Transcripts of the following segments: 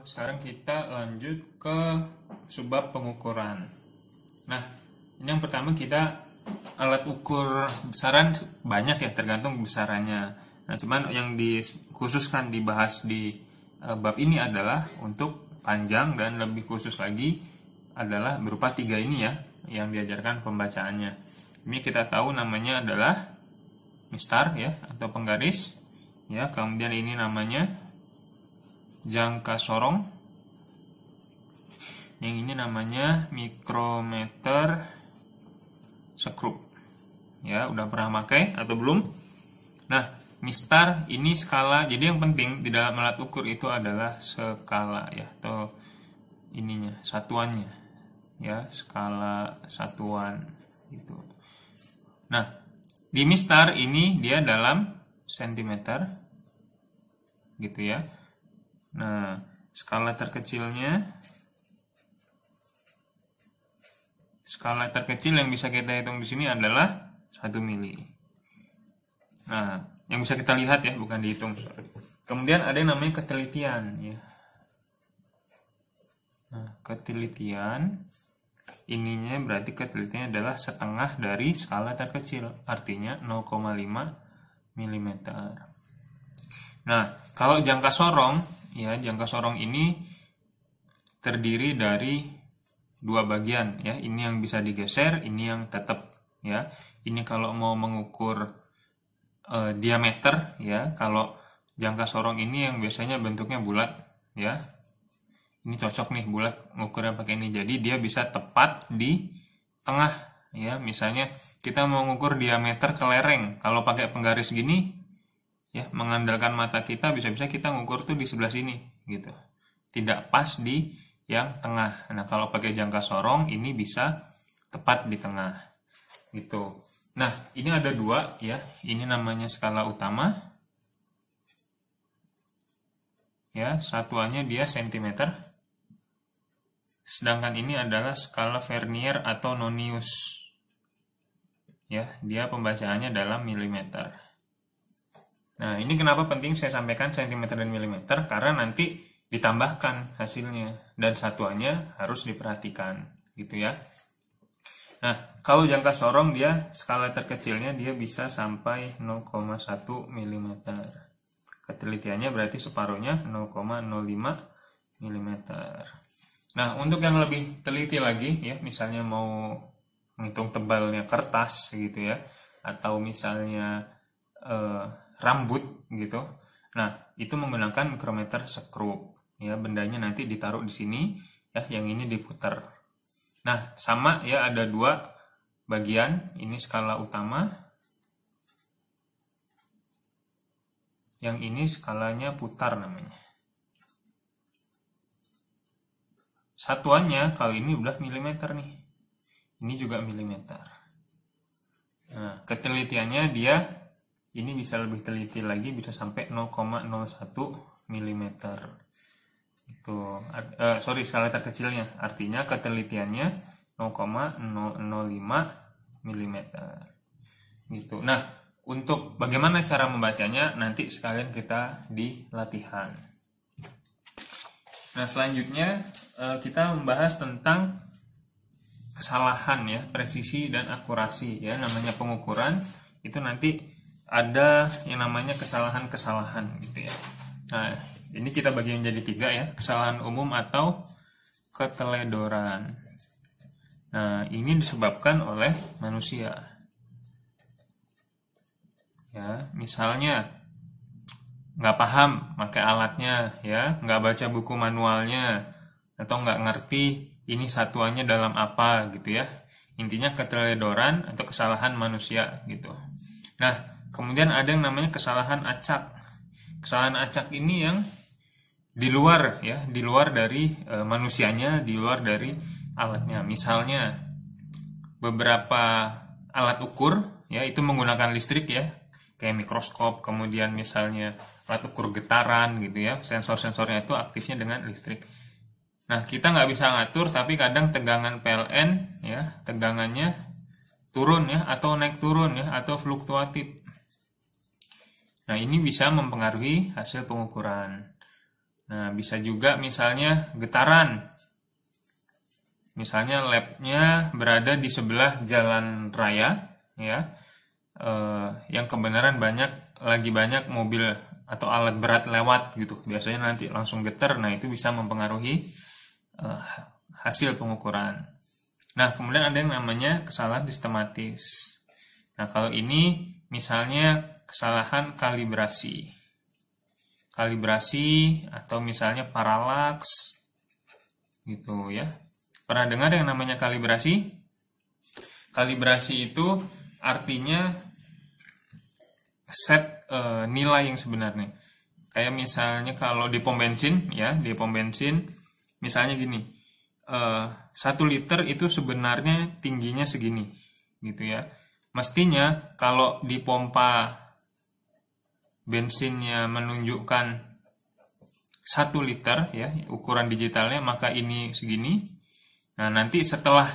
sekarang kita lanjut ke subbab pengukuran. Nah, ini yang pertama kita alat ukur besaran banyak ya, tergantung besarannya. Nah, cuman yang dikhususkan dibahas di bab ini adalah untuk panjang dan lebih khusus lagi adalah berupa 3 ini ya, yang diajarkan pembacaannya. Ini kita tahu namanya adalah mistar ya, atau penggaris ya, kemudian ini namanya jangka sorong, yang ini namanya mikrometer sekrup ya. Udah pernah pakai atau belum? Nah, mistar ini skala, jadi yang penting di dalam alat ukur itu adalah skala ya, atau ininya satuannya ya, skala satuan gitu. Nah, di mistar ini dia dalam sentimeter gitu ya. Nah, skala terkecil yang bisa kita hitung di sini adalah 1 mili. Nah, yang bisa kita lihat ya, bukan dihitung. Kemudian ada yang namanya ketelitian ya. Nah, ketelitian ininya berarti ketelitiannya adalah setengah dari skala terkecil, artinya 0,5 mm. Nah, kalau jangka sorong ya, jangka sorong ini terdiri dari 2 bagian ya. Ini yang bisa digeser, ini yang tetap ya. Ini kalau mau mengukur diameter ya. Kalau jangka sorong ini yang biasanya bentuknya bulat ya. Ini cocok nih bulat, ngukurnya pakai ini. Jadi dia bisa tepat di tengah ya. Misalnya kita mau mengukur diameter kelereng, kalau pakai penggaris gini ya, mengandalkan mata kita, bisa-bisa kita ngukur tuh di sebelah sini gitu, tidak pas di yang tengah. Nah, kalau pakai jangka sorong ini bisa tepat di tengah gitu. Nah, ini ada 2 ya, ini namanya skala utama ya, satuannya dia cm, sedangkan ini adalah skala vernier atau nonius ya, dia pembacaannya dalam milimeter. Nah, ini kenapa penting saya sampaikan cm dan mm, karena nanti ditambahkan hasilnya dan satuannya harus diperhatikan gitu ya. Nah, kalau jangka sorong dia skala terkecilnya dia bisa sampai 0,1 mm. Ketelitiannya berarti separuhnya 0,05 mm. Nah, untuk yang lebih teliti lagi ya, misalnya mau menghitung tebalnya kertas gitu ya, atau misalnya rambut gitu. Nah, itu menggunakan mikrometer sekrup ya, bendanya nanti ditaruh di sini ya, yang ini diputar. Nah, sama ya, ada 2 bagian, ini skala utama, yang ini skalanya putar namanya. Satuannya kalau ini udah milimeter nih, ini juga milimeter. Nah, ketelitiannya dia ini bisa lebih teliti lagi, bisa sampai 0,01 mm. Itu skala terkecilnya, artinya ketelitiannya 0,005 mm. Gitu. Nah, untuk bagaimana cara membacanya nanti sekalian kita di latihan. Nah, selanjutnya kita membahas tentang kesalahan ya, presisi dan akurasi ya. Namanya pengukuran itu nanti ada yang namanya kesalahan-kesalahan gitu ya. Nah, ini kita bagi menjadi 3 ya, kesalahan umum atau keteledoran. Nah, ini disebabkan oleh manusia. Ya, misalnya nggak paham pakai alatnya ya, nggak baca buku manualnya, atau nggak ngerti ini satuannya dalam apa gitu ya. Intinya keteledoran atau kesalahan manusia gitu. Nah, kemudian ada yang namanya kesalahan acak. Kesalahan acak ini yang di luar ya, di luar dari manusianya, di luar dari alatnya. Misalnya beberapa alat ukur ya, itu menggunakan listrik ya, kayak mikroskop, kemudian misalnya alat ukur getaran gitu ya, sensor-sensornya itu aktifnya dengan listrik. Nah, kita nggak bisa ngatur, tapi kadang tegangan PLN ya, tegangannya turun ya, atau naik turun ya, atau fluktuatif. Nah, ini bisa mempengaruhi hasil pengukuran. Nah, bisa juga misalnya getaran. Misalnya labnya berada di sebelah jalan raya, ya, yang kebenaran lagi banyak mobil atau alat berat lewat gitu. Biasanya nanti langsung getar, nah itu bisa mempengaruhi hasil pengukuran. Nah, kemudian ada yang namanya kesalahan sistematis. Nah, kalau ini misalnya kesalahan kalibrasi. Kalibrasi atau misalnya paralaks gitu ya. Pernah dengar yang namanya kalibrasi? Kalibrasi itu artinya set nilai yang sebenarnya. Kayak misalnya kalau di pom bensin ya, di pom bensin misalnya gini, 1 liter itu sebenarnya tingginya segini gitu ya. Mestinya kalau di pompa bensinnya menunjukkan 1 liter ya, ukuran digitalnya, maka ini segini. Nah, nanti setelah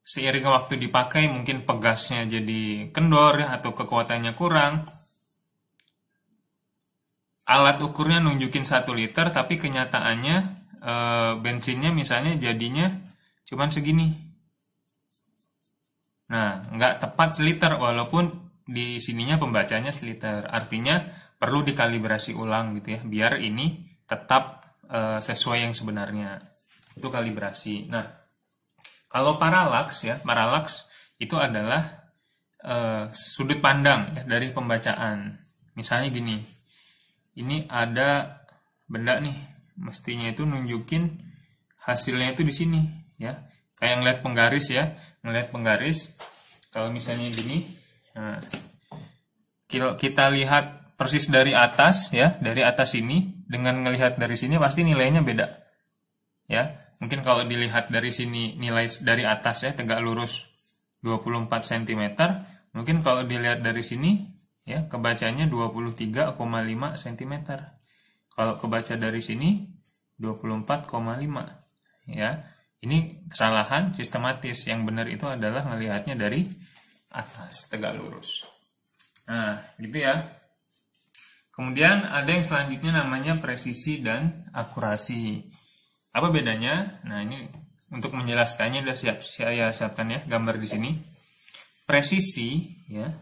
seiring waktu dipakai mungkin pegasnya jadi kendor ya, atau kekuatannya kurang. Alat ukurnya nunjukin 1 liter, tapi kenyataannya bensinnya misalnya jadinya cuman segini. Nah, nggak tepat seliter, walaupun di sininya pembacanya seliter. Artinya perlu dikalibrasi ulang gitu ya, biar ini tetap sesuai yang sebenarnya. Itu kalibrasi. Nah, kalau paralaks ya, paralaks itu adalah sudut pandang ya, dari pembacaan. Misalnya gini, ini ada benda nih, mestinya itu nunjukin hasilnya itu di sini ya. Kayak ngeliat penggaris ya, ngeliat penggaris. Kalau misalnya gini, nah, kita lihat persis dari atas ya, dari atas ini dengan ngelihat dari sini pasti nilainya beda. Ya, mungkin kalau dilihat dari sini nilai dari atas ya tegak lurus 24 cm, mungkin kalau dilihat dari sini ya kebacanya 23,5 cm. Kalau kebaca dari sini 24,5 ya. Ini kesalahan sistematis. Yang benar itu adalah melihatnya dari atas tegak lurus. Nah, gitu ya. Kemudian ada yang selanjutnya namanya presisi dan akurasi. Apa bedanya? Nah, ini untuk menjelaskannya saya siapkan ya gambar di sini. Presisi ya,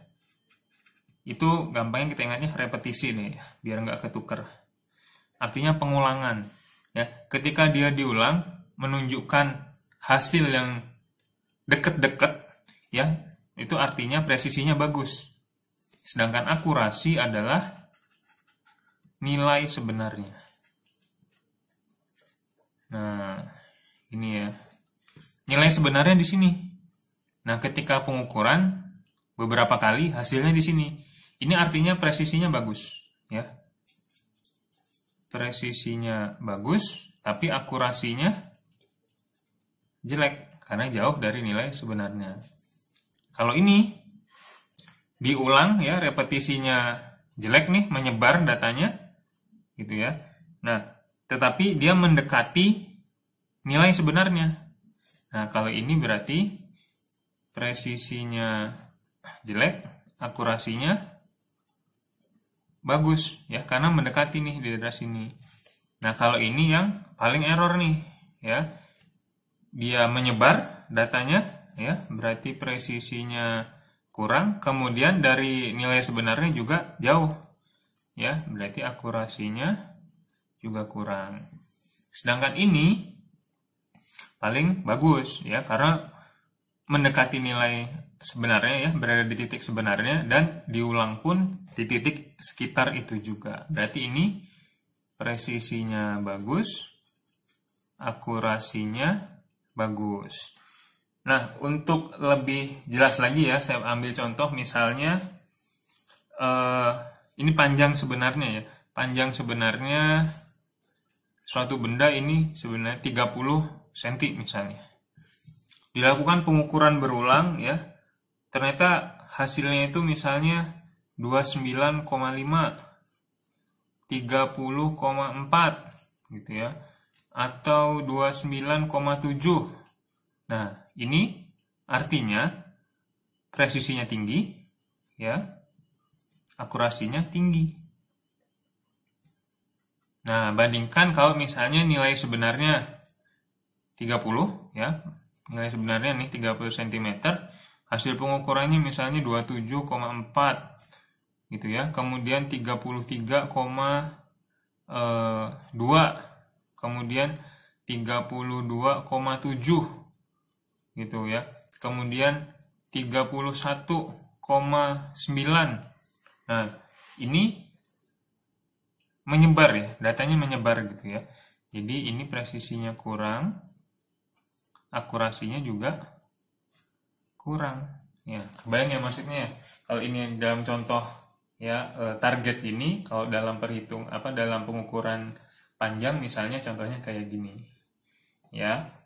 itu gampangnya kita ingatnya repetisi nih, biar nggak ketuker. Artinya pengulangan. Ya, ketika dia diulang menunjukkan hasil yang deket-deket, ya, itu artinya presisinya bagus. Sedangkan akurasi adalah nilai sebenarnya. Nah, ini ya. Nilai sebenarnya di sini. Nah, ketika pengukuran beberapa kali hasilnya di sini. Ini artinya presisinya bagus, ya. Presisinya bagus, tapi akurasinya jelek karena jauh dari nilai sebenarnya. Kalau ini diulang ya, repetisinya jelek nih, menyebar datanya gitu ya. Nah, tetapi dia mendekati nilai sebenarnya. Nah, kalau ini berarti presisinya jelek, akurasinya bagus ya, karena mendekati nih di daerah sini. Nah, kalau ini yang paling error nih ya. Dia menyebar datanya ya, berarti presisinya kurang, kemudian dari nilai sebenarnya juga jauh ya, berarti akurasinya juga kurang. Sedangkan ini paling bagus ya, karena mendekati nilai sebenarnya ya, berada di titik sebenarnya, dan diulang pun di titik sekitar itu juga. Berarti ini presisinya bagus, akurasinya bagus. Nah, untuk lebih jelas lagi ya, saya ambil contoh misalnya ini panjang sebenarnya ya. Panjang sebenarnya suatu benda ini sebenarnya 30 cm misalnya. Dilakukan pengukuran berulang ya. Ternyata hasilnya itu misalnya 29,5, 30,4 gitu ya. Atau 29,7. Nah, ini artinya presisinya tinggi ya, akurasinya tinggi. Nah, bandingkan kalau misalnya nilai sebenarnya 30 ya. Nilai sebenarnya nih 30 cm, hasil pengukurannya misalnya 27,4 gitu ya. Kemudian 33,2, kemudian 32,7 gitu ya. Kemudian 31,9. Nah, ini menyebar ya, datanya menyebar gitu ya. Jadi ini presisinya kurang, akurasinya juga kurang. Ya, kebayang ya maksudnya. Kalau ini dalam contoh ya, target ini kalau dalam dalam pengukuran panjang misalnya contohnya kayak gini. Ya.